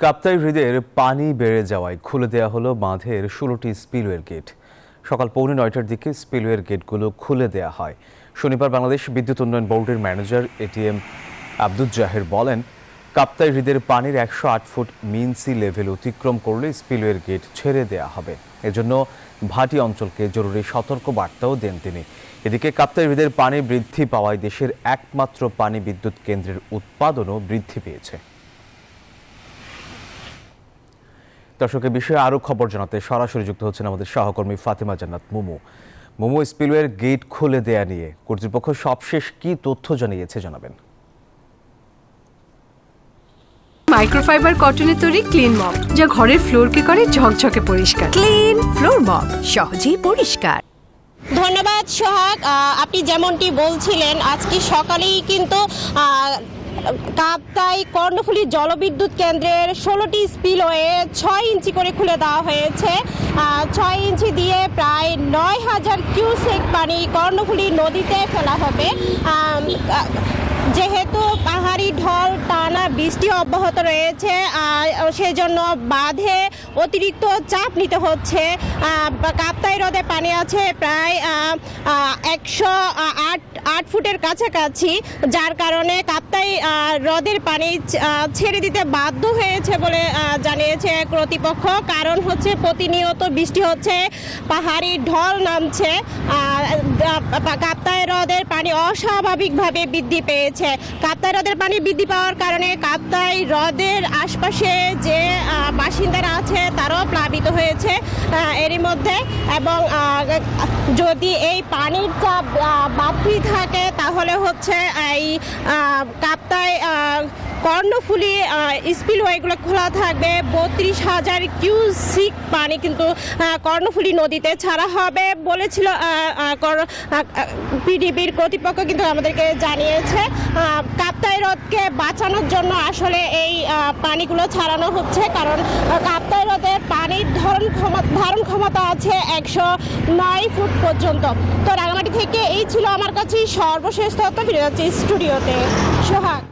কাপ্তাই হ্রদের পানি বেড়ে যাওয়ায় খুলে দেওয়া হলো বাঁধের 16টি স্পিলওয়ের গেট। সকাল 8:45টার দিকে স্পিলওয়ের গেটগুলো খুলে দেওয়া হয়। শনিবার বাংলাদেশ বিদ্যুৎ উন্নয়ন বোর্ডের ম্যানেজার এটিএম আব্দুল জাহের বলেন, কাপ্তাই হ্রদের পানির 108 ফুট মিন সি লেভেল অতিক্রম করলে স্পিলওয়ের গেট ছেড়ে দেওয়া হবে। এজন্য ভাটি অঞ্চলকে জরুরি সতর্ক বার্তাও দেন তিনি। এদিকে কাপ্তাই হ্রদের পানি বৃদ্ধি পাওয়ায় দেশের একমাত্র পানি বিদ্যুৎ কেন্দ্রের উৎপাদনও বৃদ্ধি পেয়েছে। দর্শকের বিষয়ে আরও খবর জানাতে সরাসরি যুক্ত হচ্ছেন আমাদের সহকর্মী ফাতেমা জান্নাত মুমু। স্পিলওয়ের গেট খুলে দেয়া নিয়ে কর্তৃপক্ষ সবশেষ কি তথ্য জানিয়েছে জানাবেন। মাইক্রোফাইবার কটনের তৈরি ক্লিন মপ, যা ঘরের ফ্লোরকে করে ঝকঝকে পরিষ্কার। ক্লিন ফ্লোর মপ, সহজেই পরিষ্কার। ধন্যবাদ সোহাগ। আপনি যেমনটি বলছিলেন, আজকে সকালেই কিন্তু কাপ্তাই কর্ণফুলী জলবিদ্যুৎ কেন্দ্রের 16টি স্পিলওয়ে 6 ইঞ্চি করে খুলে দেওয়া হয়েছে। 6 ইঞ্চি দিয়ে প্রায় 9000 কিউসেক পানি কর্ণফুলী নদীতে ফেলা হবে। যেহেতু পাহাড়ি ঢল টানা বৃষ্টি অব্যাহত রয়েছে, সেজন্য বাঁধে অতিরিক্ত চাপ নিতে হচ্ছে। কাপ্তাই হ্রদে পানি আছে প্রায় 108 ফুটের কাছাকাছি, যার কারণে কাপ্তাই হ্রদের পানি ছেড়ে দিতে বাধ্য হয়েছে বলে জানিয়েছে কর্তৃপক্ষ। কারণ হচ্ছে প্রতিনিয়ত বৃষ্টি হচ্ছে, পাহাড়ি ঢল নামছে, কাপ্তাই হ্রদের পানি অস্বাভাবিকভাবে বৃদ্ধি পেয়েছে। কাপ্তাই হ্রদের পানি বৃদ্ধি পাওয়ার কারণে কাপ্তাই হ্রদের আশপাশে যে বাসিন্দারা আছে তারাও প্লাবিত হয়েছে এরই মধ্যে। এবং যদি এই পানির চাপ বাড়তি থাকে তাহলে হচ্ছে এই কাপ্তাই কর্ণফুলী স্পিলওয়েগুলো খোলা থাকবে। 32,000 কিউসিক পানি কিন্তু কর্ণফুলী নদীতে ছাড়া হবে বলেছিল পিডিবির কর্তৃপক্ষ, কিন্তু আমাদেরকে জানিয়েছে কাপ্তাই হ্রদকে বাঁচানোর জন্য আসলে এই পানিগুলো ছাড়ানো হচ্ছে। কারণ কাপ্তাই হ্রদের পানির ধারণ ক্ষমতা আছে 109 ফুট পর্যন্ত। তো রাঙামাটি থেকে এই ছিল আমার কাছে সর্বশেষ তথ্য। ফিরে যাচ্ছি স্টুডিওতে। সোহাগ।